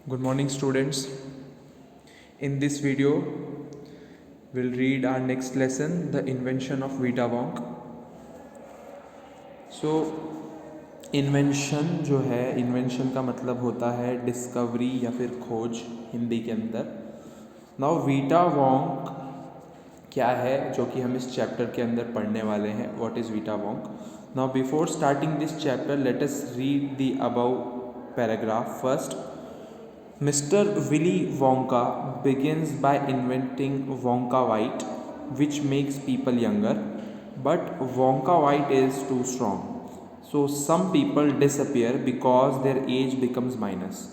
Good morning, students. In this video, we'll read our next lesson, the invention of Vita Wonk. So, invention जो है, invention का मतलब होता है discovery या फिर खोज हिंदी के अंदर. नाउ वीटा वॉन्क क्या है जो कि हम इस चैप्टर के अंदर पढ़ने वाले हैं. What is Willy Wonka? Now before starting this chapter let us read the above paragraph first. Mr. Willy Wonka begins by inventing Wonka White, which makes people younger, but Wonka White is too strong. So some people disappear because their age becomes minus.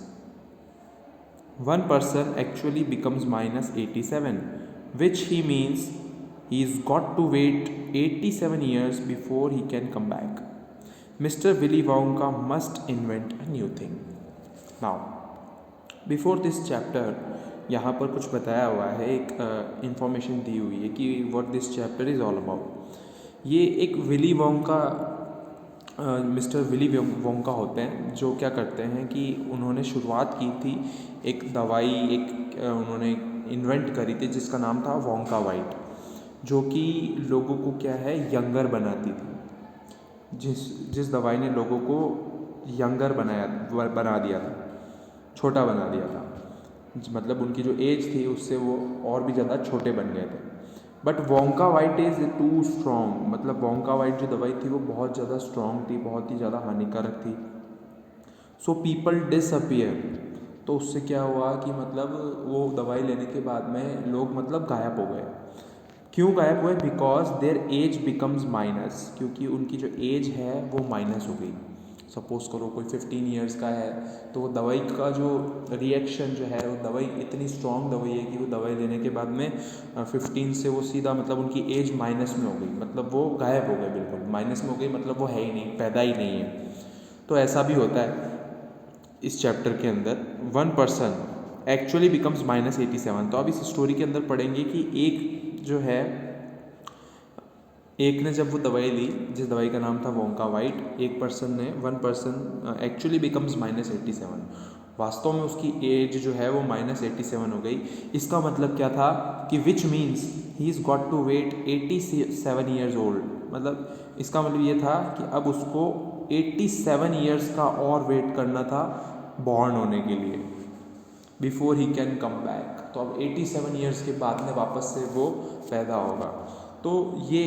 One person actually becomes minus 87, which he means he's got to wait 87 years before he can come back. Mr. Willy Wonka must invent a new thing. Now, before this chapter यहाँ पर कुछ बताया हुआ है, एक information दी हुई है कि what this chapter is all about. ये एक Willy Wonka, mister Willy Wonka होते हैं जो क्या करते हैं कि उन्होंने शुरुआत की थी एक दवाई, उन्होंने इन्वेंट करी थी जिसका नाम था वोंका वाइट, जो कि लोगों को क्या है यंगर बनाती थी. जिस दवाई ने लोगों को यंगर बना दिया था, छोटा बना दिया था. मतलब उनकी जो एज थी उससे वो और भी ज़्यादा छोटे बन गए थे. But Wonka white is too strong. मतलब वोंका वाइट जो दवाई थी वो बहुत ज़्यादा स्ट्रॉन्ग थी, बहुत ही ज़्यादा हानिकारक थी. So people disappear. तो उससे क्या हुआ कि मतलब वो दवाई लेने के बाद में लोग मतलब गायब हो गए. क्यों गायब हुए? Because their age becomes minus. क्योंकि उनकी जो एज है वो माइनस हो गई. सपोज़ करो कोई 15 ईयर्स का है तो वो दवाई का जो रिएक्शन जो है, वो दवाई इतनी स्ट्रॉन्ग दवाई है कि वो दवाई लेने के बाद में 15 से वो सीधा मतलब उनकी एज माइनस में हो गई. मतलब वो गायब हो गए, बिल्कुल माइनस में हो गई. मतलब वो है ही नहीं, पैदा ही नहीं है. तो ऐसा भी होता है इस चैप्टर के अंदर. One person actually becomes minus 87. तो अब इस स्टोरी के अंदर पढ़ेंगे कि एक जो है, एक ने जब वो दवाई ली जिस दवाई का नाम था Wonka white, one person actually becomes minus 87. वास्तव में उसकी एज जो है वो माइनस 87 हो गई. इसका मतलब क्या था कि which means he is got to wait 87 years old. मतलब इसका मतलब ये था कि अब उसको 87 ईयर्स का और वेट करना था बॉर्न होने के लिए, before he can come back. तो अब 87 ईयर्स के बाद में वापस से वो पैदा होगा. तो ये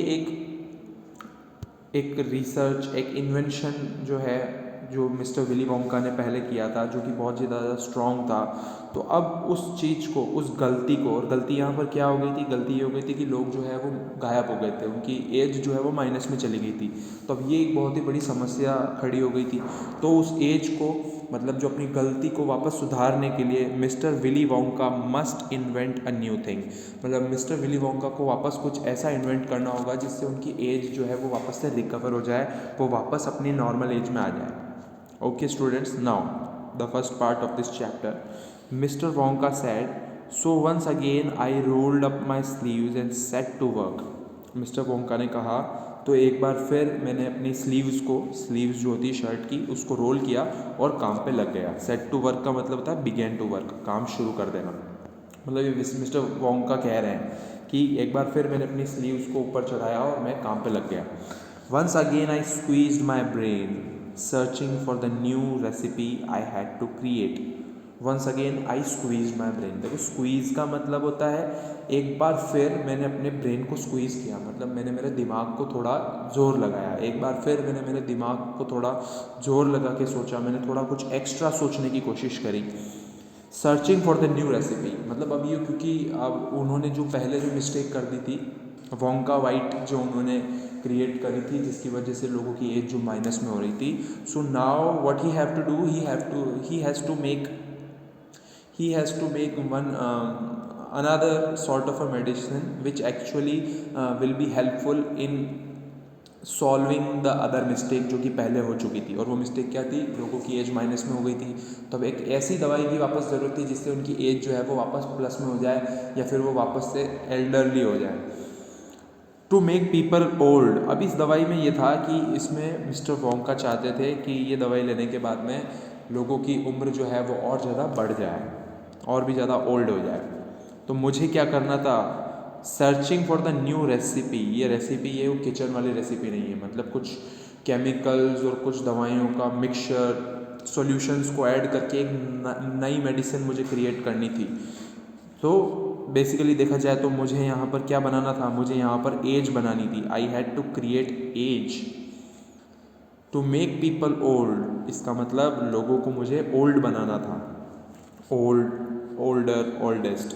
एक रिसर्च, एक इन्वेंशन जो है, जो मिस्टर विली वोंका ने पहले किया था, जो कि बहुत ज़्यादा स्ट्रॉन्ग था. तो अब उस चीज़ को, उस गलती को, और गलती यहाँ पर क्या हो गई थी? गलती ये हो गई थी कि लोग जो है वो गायब हो गए थे, उनकी एज जो है वो माइनस में चली गई थी. तो अब ये एक बहुत ही बड़ी समस्या खड़ी हो गई थी. तो उस एज को, मतलब जो अपनी गलती को वापस सुधारने के लिए mister Willy Wonka must invent a new thing. मतलब मिस्टर विली वोंका को वापस कुछ ऐसा इन्वेंट करना होगा जिससे उनकी एज जो है वो वापस से रिकवर हो जाए, वो वापस अपनी नॉर्मल एज में आ जाए. Okay students, now the first part of this chapter. Mister Wonka said, so once again I rolled up my sleeves and set to work. Mister Wonka ने कहा, तो एक बार फिर मैंने अपनी स्लीव्स जो होती है शर्ट की, उसको रोल किया और काम पे लग गया. सेट टू वर्क का मतलब होता है बिगेन टू वर्क, काम शुरू कर देना. मतलब ये मिस्टर वोंका कह रहे हैं कि एक बार फिर मैंने अपनी स्लीव्स को ऊपर चढ़ाया और मैं काम पे लग गया. Once again I squeezed my brain searching for the new recipe I had to create. Once again I squeeze my brain. देखो, स्क्वीज़ का मतलब होता है एक बार फिर मैंने अपने ब्रेन को स्क्वीज़ किया. मतलब मैंने मेरे दिमाग को थोड़ा जोर लगाया. एक बार फिर मैंने मेरे दिमाग को थोड़ा जोर लगा के सोचा, मैंने थोड़ा कुछ एक्स्ट्रा सोचने की कोशिश करी. Searching for the new recipe, मतलब अब ये, क्योंकि अब उन्होंने जो पहले जो मिस्टेक कर दी थी, वोंका वाइट जो उन्होंने क्रिएट करी थी जिसकी वजह से लोगों की एज जो माइनस में हो रही थी. So now what he have to do, he has to make one another sort of a medicine which actually will be helpful in solving the other mistake जो कि पहले हो चुकी थी. और वो मिस्टेक क्या थी? लोगों की एज माइनस में हो गई थी. तो अब एक ऐसी दवाई की वापस ज़रूरत थी जिससे उनकी एज जो है वो वापस प्लस में हो जाए, या फिर वो वापस से एल्डरली हो जाए. To make people old. अब इस दवाई में ये था कि इसमें मिस्टर वोंका चाहते थे कि ये दवाई लेने के बाद में लोगों की उम्र जो है वो और ज़्यादा बढ़ जाए, और भी ज़्यादा ओल्ड हो जाए। तो मुझे क्या करना था, searching for the new recipe. ये रेसिपी ये वो किचन वाली रेसिपी नहीं है, मतलब कुछ केमिकल्स और कुछ दवाइयों का मिक्सचर, सॉल्यूशंस को ऐड करके एक नई मेडिसिन मुझे क्रिएट करनी थी। तो बेसिकली देखा जाए तो मुझे यहाँ पर क्या बनाना था, मुझे यहाँ पर एज बनानी थी। I had to create age to make people old. इसका मतलब लोगों को मुझे ओल्ड बनाना था। Old, older, oldest.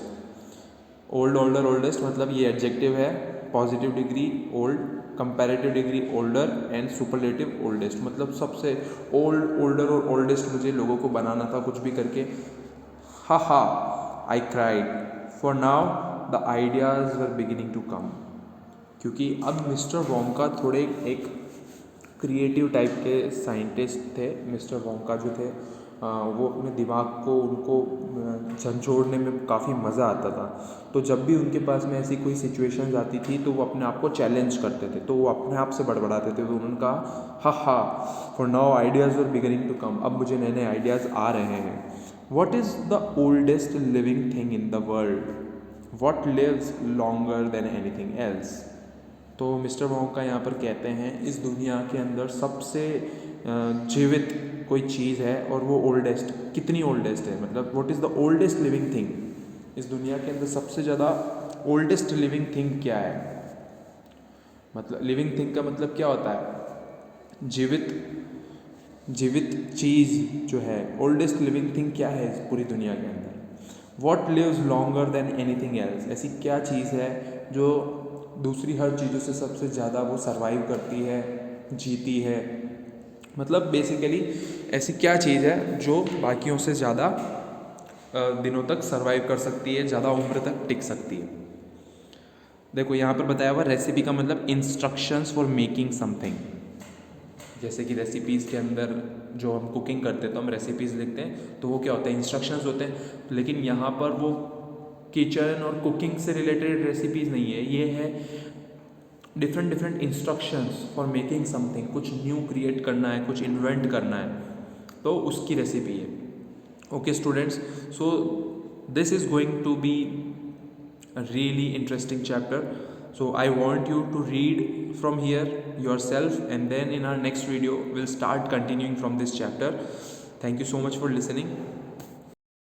Old, older, oldest मतलब ये एडजेक्टिव है, positive degree old, comparative degree older and superlative oldest. मतलब सबसे ओल्ड, ओल्डर और ओल्डेस्ट मुझे लोगों को बनाना था कुछ भी करके। Ha ha, I cried, for now the ideas were beginning to come. क्योंकि अब मिस्टर वोंका थोड़े एक क्रिएटिव टाइप के साइंटिस्ट थे। मिस्टर वोंका जो थे वो अपने दिमाग को उनको झंझोड़ने में काफ़ी मज़ा आता था। तो जब भी उनके पास में ऐसी कोई सिचुएशंस आती थी तो वो अपने आप को चैलेंज करते थे, तो वो अपने आप से बड़बड़ाते थे। तो उन्होंने कहा ha ha, for now ideas were beginning to come. अब मुझे नए नए आइडियाज़ आ रहे हैं। What is the oldest living thing in the world? What lives longer than anything else? तो मिस्टर वोंका यहाँ पर कहते हैं इस दुनिया के अंदर सबसे जीवित कोई चीज़ है और वो ओल्डेस्ट, कितनी ओल्डेस्ट है, मतलब what is the oldest living thing? इस दुनिया के अंदर सबसे ज़्यादा ओल्डेस्ट लिविंग थिंग क्या है? मतलब लिविंग थिंग का मतलब क्या होता है? जीवित, जीवित चीज़ जो है, ओल्डेस्ट लिविंग थिंग क्या है इस पूरी दुनिया के अंदर? What lives longer than anything else? ऐसी क्या चीज़ है जो दूसरी हर चीज़ों से सबसे ज़्यादा वो सर्वाइव करती है, जीती है? मतलब बेसिकली ऐसी क्या चीज़ है जो बाकियों से ज़्यादा दिनों तक सर्वाइव कर सकती है, ज़्यादा उम्र तक टिक सकती है? देखो यहाँ पर बताया हुआ रेसिपी का मतलब इंस्ट्रक्शंस फॉर मेकिंग समथिंग। जैसे कि रेसिपीज़ के अंदर जो हम कुकिंग करते हैं तो हम रेसिपीज़ लिखते हैं, तो वो क्या होता है, इंस्ट्रक्शंस होते हैं। लेकिन यहाँ पर वो किचन और कुकिंग से रिलेटेड रेसिपीज़ नहीं है, ये है different different instructions for making something. कुछ न्यू क्रिएट करना है, कुछ इन्वेंट करना है, तो उसकी रेसिपी है। Okay students, so this is going to be a really interesting chapter, so I want you to read from here yourself, and then in our next video we'll start continuing from this chapter. Thank you so much for listening.